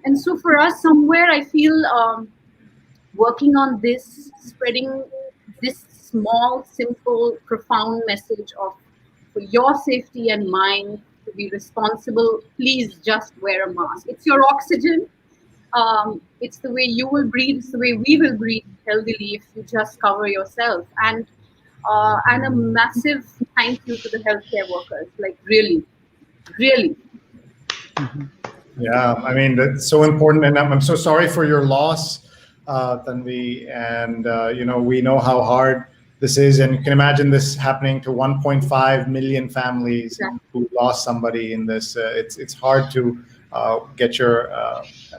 And so for us, somewhere I feel working on this, spreading this small, simple, profound message of, for your safety and mine, to be responsible, please just wear a mask. It's your oxygen. It's the way you will breathe. It's the way we will breathe healthily if you just cover yourself. And a massive thank you to the healthcare workers. Like really.
Mm-hmm.
Yeah, I mean, that's so important. And I'm so sorry for your loss, Tanvi. And, we know how hard this is. And you can imagine this happening to 1.5 million families who lost somebody in this. It's hard to get your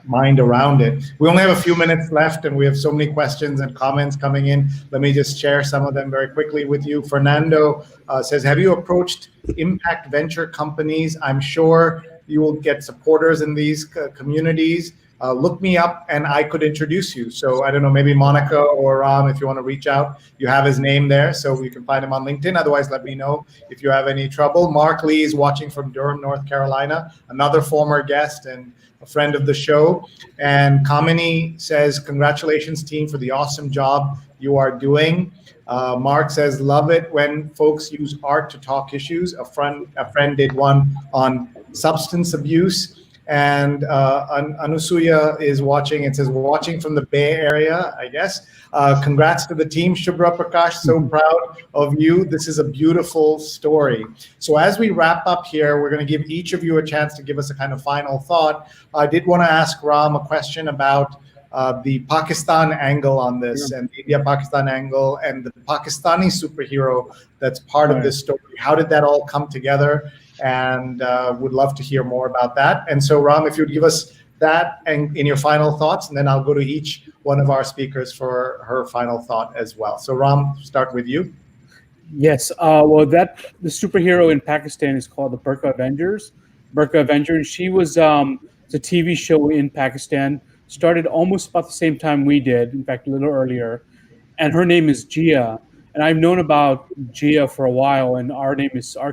mind around it. We only have a few minutes left, and we have so many questions and comments coming in. Let me just share some of them very quickly with you. Fernando says, have you approached impact venture companies? I'm sure you will get supporters in these communities. Look me up and I could introduce you. So I don't know, maybe Monika or Ram, if you want to reach out, you have his name there, so you can find him on LinkedIn. Otherwise, let me know if you have any trouble. Mark Lee is watching from Durham, North Carolina, another former guest and a friend of the show. And Kamini says, congratulations team for the awesome job you are doing. Mark says, love it when folks use art to talk issues. A friend did one on substance abuse. And Anusuya is watching. It says, watching from the Bay Area, I guess. Congrats to the team. Shubhra Prakash, so proud of you. This is a beautiful story. So as we wrap up here, we're going to give each of you a chance to give us a kind of final thought. I did want to ask Ram a question about the Pakistan angle on this, and the India-Pakistan angle, and the Pakistani superhero that's part of this story. How did that all come together? And would love to hear more about that. And so, Ram, if you'd give us that and in your final thoughts, and then I'll go to each one of our speakers for her final thought as well. So Ram, start with you.
Yes. Well, the superhero in Pakistan is called the Burka Avenger, and she was it's a TV show in Pakistan. Started almost about the same time we did. In fact, a little earlier. And her name is Jiya. And I've known about Jiya for a while, and our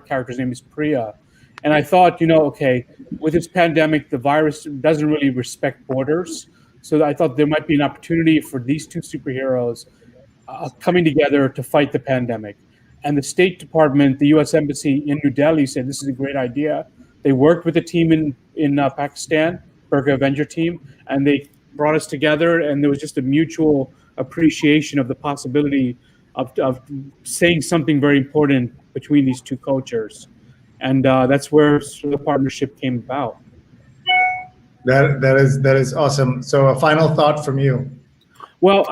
character's name is Priya. And I thought, okay, with this pandemic, the virus doesn't really respect borders. So I thought there might be an opportunity for these two superheroes coming together to fight the pandemic. And the State Department, the U.S. Embassy in New Delhi said this is a great idea. They worked with the team in Pakistan, Burka Avenger team, and they brought us together, and there was just a mutual appreciation of the possibility of saying something very important between these two cultures. And that's where the partnership came about.
That is awesome. So a final thought from you.
Well,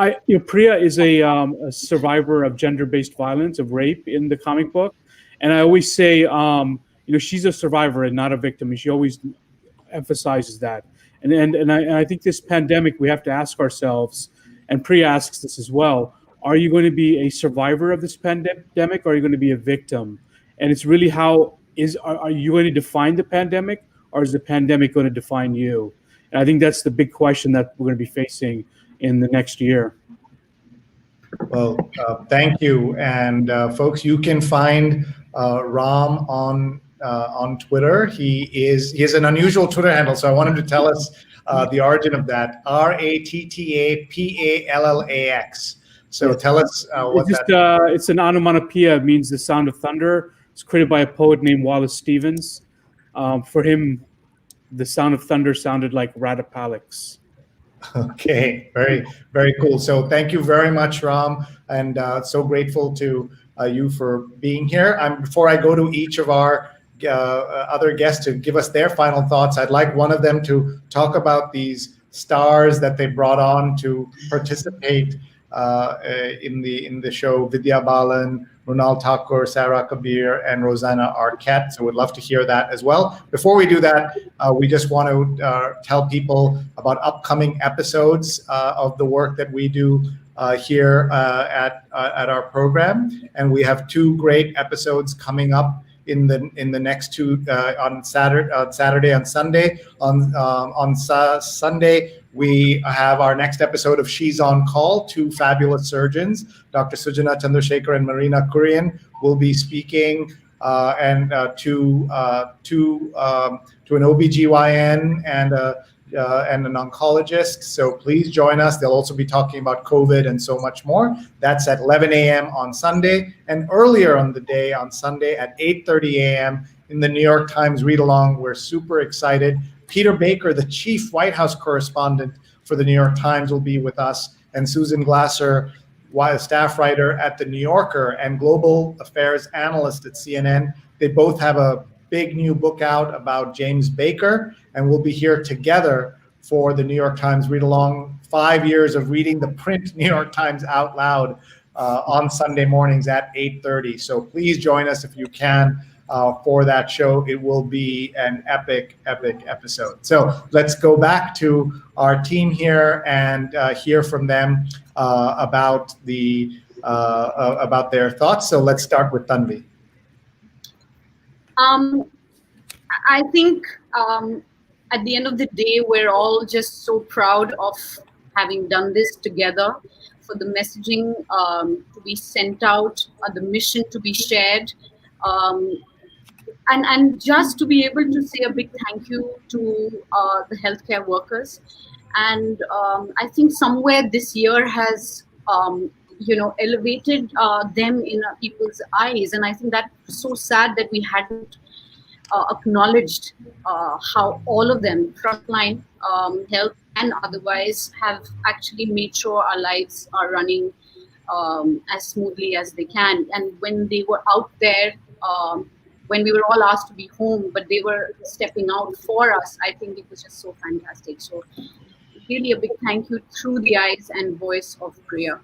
Priya is a survivor of gender-based violence, of rape in the comic book, and I always say, she's a survivor and not a victim, and she always emphasizes that. And I think this pandemic, we have to ask ourselves, and Priya asks this as well: are you going to be a survivor of this pandemic, or are you going to be a victim? And it's really are you going to define the pandemic, or is the pandemic going to define you? And I think that's the big question that we're going to be facing in the next year.
Well, thank you. And folks, you can find Ram on Twitter. He has an unusual Twitter handle, so I want him to tell us the origin of that. RATTAPALLAX. So tell us what
it's an onomatopoeia. It means the sound of thunder. It's created by a poet named Wallace Stevens. For him, the sound of thunder sounded like Ratapalix.
Okay, very, very cool. So thank you very much, Ram, and so grateful to you for being here. Before I go to each of our other guests to give us their final thoughts, I'd like one of them to talk about these stars that they brought on to participate in the show: Vidya Balan, Runal Thakur, Sarah Kabir, and Rosanna Arquette. So we'd love to hear that as well. Before we do that, we just want to tell people about upcoming episodes of the work that we do here at our program. And we have two great episodes coming up in the next two on Saturday and Sunday. On Sunday, we have our next episode of She's on Call. Two fabulous surgeons, Dr. Sujana Chandrasekhar and Marina Kurian, will be speaking and to an OBGYN and an oncologist. So please join us. They'll also be talking about COVID and so much more. That's at 11 a.m. on Sunday, and earlier on the day on Sunday at 8:30 a.m. in the New York Times Read Along. We're super excited. Peter Baker, the chief White House correspondent for the New York Times, will be with us, and Susan Glasser, staff writer at The New Yorker and global affairs analyst at CNN. They both have a big new book out about James Baker, and we'll be here together for the New York Times Read Along, 5 years of reading the print New York Times out loud on Sunday mornings at 8:30. So please join us if you can for that show. It will be an epic episode. So let's go back to our team here and hear from them about their thoughts. So let's start with Tanvi.
I think at the end of the day, we're all just so proud of having done this together, for the messaging to be sent out, the mission to be shared, and just to be able to say a big thank you to the healthcare workers. And I think somewhere this year has elevated them in people's eyes, and I think that's so sad that we hadn't acknowledged how all of them, frontline health and otherwise, have actually made sure our lives are running as smoothly as they can. And when they were out there, when we were all asked to be home, but they were stepping out for us, I think it was just so fantastic. So really a big thank you through the eyes and voice of Priya.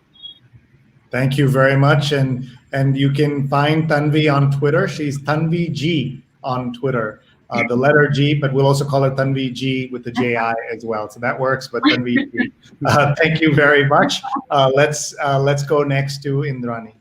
Thank you very much. And you can find Tanvi on Twitter. She's Tanvi G on Twitter. the letter G, but we'll also call it Tanvi G with the Ji as well. So that works, but Tanvi G. Thank you very much. Let's go next to Indrani.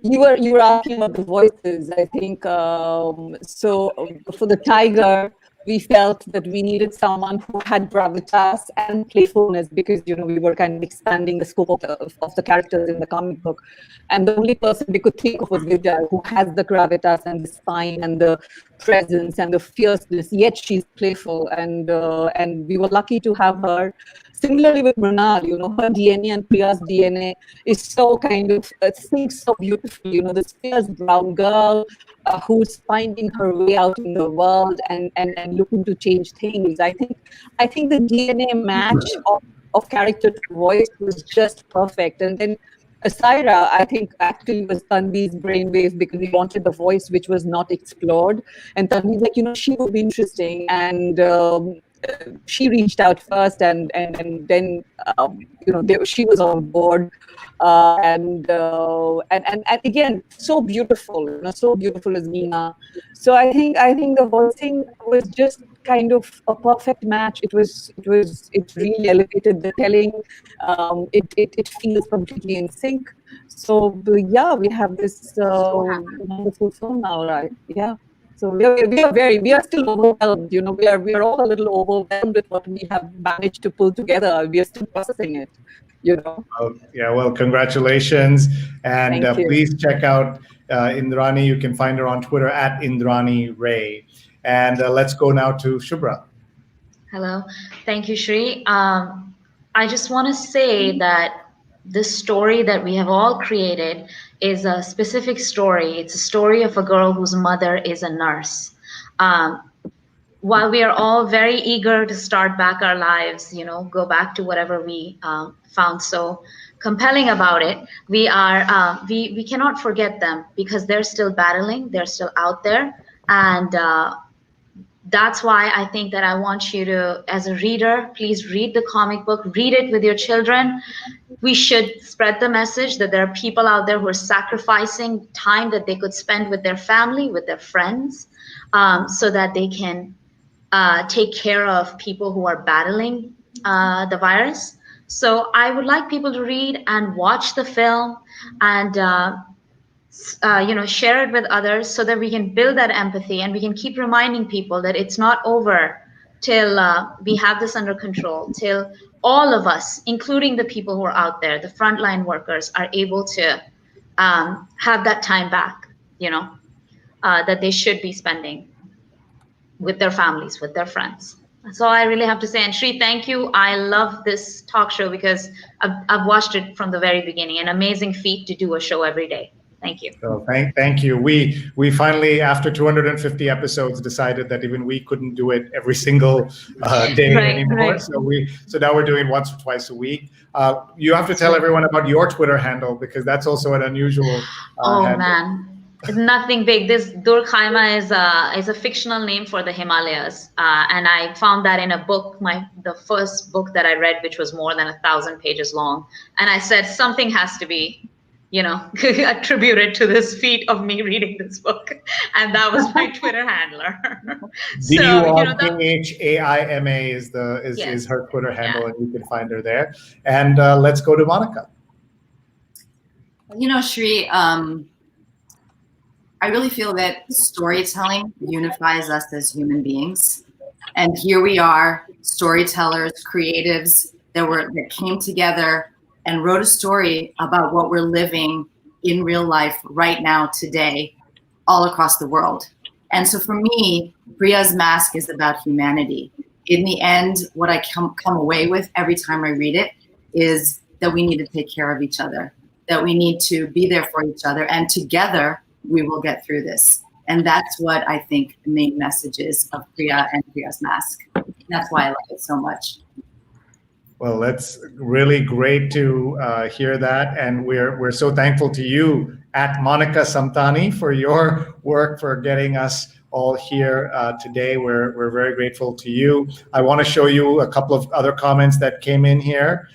You were asking about the voices. I think so. For the tiger, we felt that we needed someone who had gravitas and playfulness, because we were kind of expanding the scope of the characters in the comic book, and the only person we could think of was Jiya, who has the gravitas and the spine and the presence and the fierceness. Yet she's playful, and we were lucky to have her. Similarly with Mrinal, her DNA and Priya's DNA is so kind of syncs so beautifully. This fierce brown girl who's finding her way out in the world and looking to change things. I think the DNA match of character to voice was just perfect. And then Asaira, I think, actually was Tanvi's brainwave, because we wanted the voice which was not explored. And Tanvi's like, she would be interesting. And she reached out first, and then she was on board, and again, so beautiful, so beautiful as Meena. So I think the voicing was just kind of a perfect match. It really elevated the telling. It feels completely in sync. So yeah, we have this wonderful film now, right? Yeah. So we are still overwhelmed. We are all a little overwhelmed with what we have managed to pull together. We are still processing it.
Yeah. Well, congratulations, and please check out Indrani. You can find her on Twitter at Indrani Ray. And let's go now to Shubhra.
Hello, thank you, Sree. I just want to say that the story that we have all created is a specific story. It's a story of a girl whose mother is a nurse. While we are all very eager to start back our lives, go back to whatever we found so compelling about it, we cannot forget them, because they're still battling, they're still out there. And that's why I think that I want you to, as a reader, please read the comic book, read it with your children. We should spread the message that there are people out there who are sacrificing time that they could spend with their family, with their friends, so that they can take care of people who are battling the virus. So I would like people to read and watch the film, and share it with others, so that we can build that empathy, and we can keep reminding people that it's not over till we have this under control, till all of us, including the people who are out there, the frontline workers, are able to have that time back, that they should be spending with their families, with their friends. That's all I really have to say. And Sree, thank you. I love this talk show, because I've watched it from the very beginning. An amazing feat to do a show every day. Thank you.
So thank you. We finally, after 250 episodes, decided that even we couldn't do it every single day anymore. Right. So now we're doing once or twice a week. You have to tell everyone about your Twitter handle, because that's also an unusual handle.
Man, it's nothing big. This Durkheima is a fictional name for the Himalayas, and I found that in a book, the first book that I read, which was more than 1,000 pages long, and I said something has to be attributed to this feat of me reading this book, and that was my Twitter handler.
DURKHAIMA is her Twitter handle, and you can find her there. And let's go to Monika.
Sree, I really feel that storytelling unifies us as human beings, and here we are, storytellers, creatives that came together and wrote a story about what we're living in real life right now, today, all across the world. And so for me, Priya's Mask is about humanity. In the end, what I come away with every time I read it is that we need to take care of each other, that we need to be there for each other, and together we will get through this. And that's what I think the main message is of Priya and Priya's Mask. That's why I like it so much.
Well, that's really great to hear that, and we're so thankful to you at Monika Samtani for your work, for getting us all here today. We're very grateful to you. I want to show you a couple of other comments that came in here,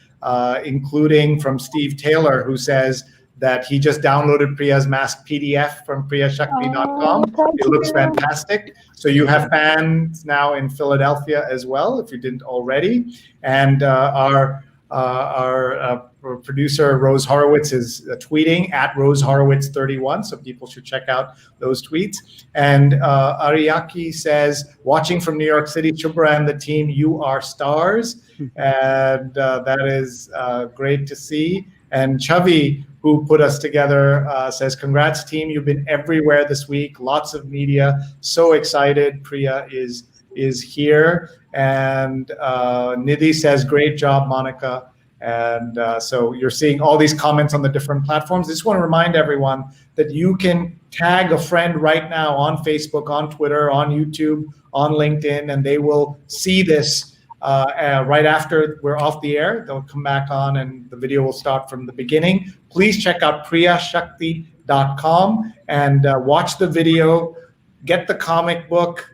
including from Steve Taylor, who says, that he just downloaded Priya's mask PDF from priyashakti.com. It looks fantastic. So you have fans now in Philadelphia as well, if you didn't already. And our producer Rose Horowitz is tweeting at Rose Horowitz 31, so people should check out those tweets. And Ariaki says, watching from New York City, Shubhra and the team, you are stars. And that is great to see. And Chavi, who put us together, says, congrats team, you've been everywhere this week, lots of media, so excited Priya is here. And Nidhi says, great job, Monika. And so you're seeing all these comments on the different platforms. I just want to remind everyone that you can tag a friend right now on Facebook, on Twitter, on YouTube, on LinkedIn, and they will see this right after we're off the air. They'll come back on and the video will start from the beginning. Please check out priyashakti.com and watch the video, get the comic book,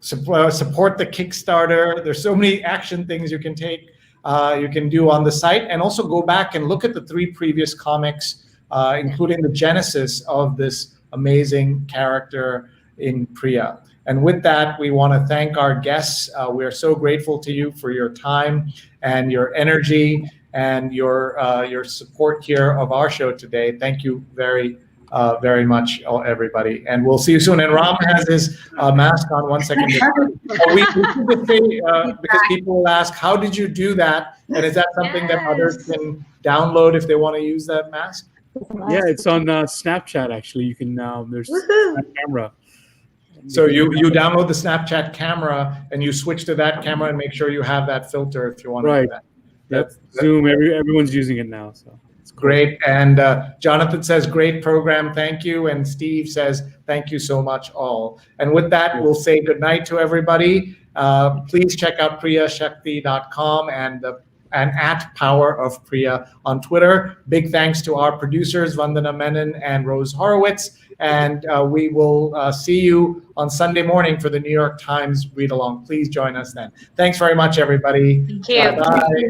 support the Kickstarter. There's so many action things you can take. You can do on the site, and also go back and look at the 3 previous comics, including the genesis of this amazing character in Priya. And with that, we want to thank our guests. We are so grateful to you for your time and your energy and your support here of our show today. Thank you very much, everybody. And we'll see you soon. And Ram has his mask on. 1 second. We should say, because people will ask, how did you do that? And is that something that others can download if they want to use that mask?
Yeah, it's on Snapchat, actually. You can, there's a camera.
So you download the Snapchat camera and you switch to that camera and make sure you have that filter if you want to do that.
That's Zoom. Everyone's using it now. So it's
great. And Jonathan says, great program. Thank you. And Steve says, thank you so much all. And with that, we'll say goodnight to everybody. Please check out priyashakti.com and at Power of Priya on Twitter. Big thanks to our producers, Vandana Menon and Rose Horowitz. And we will see you on Sunday morning for the New York Times read along. Please join us then. Thanks very much, everybody.
Thank you.
Bye.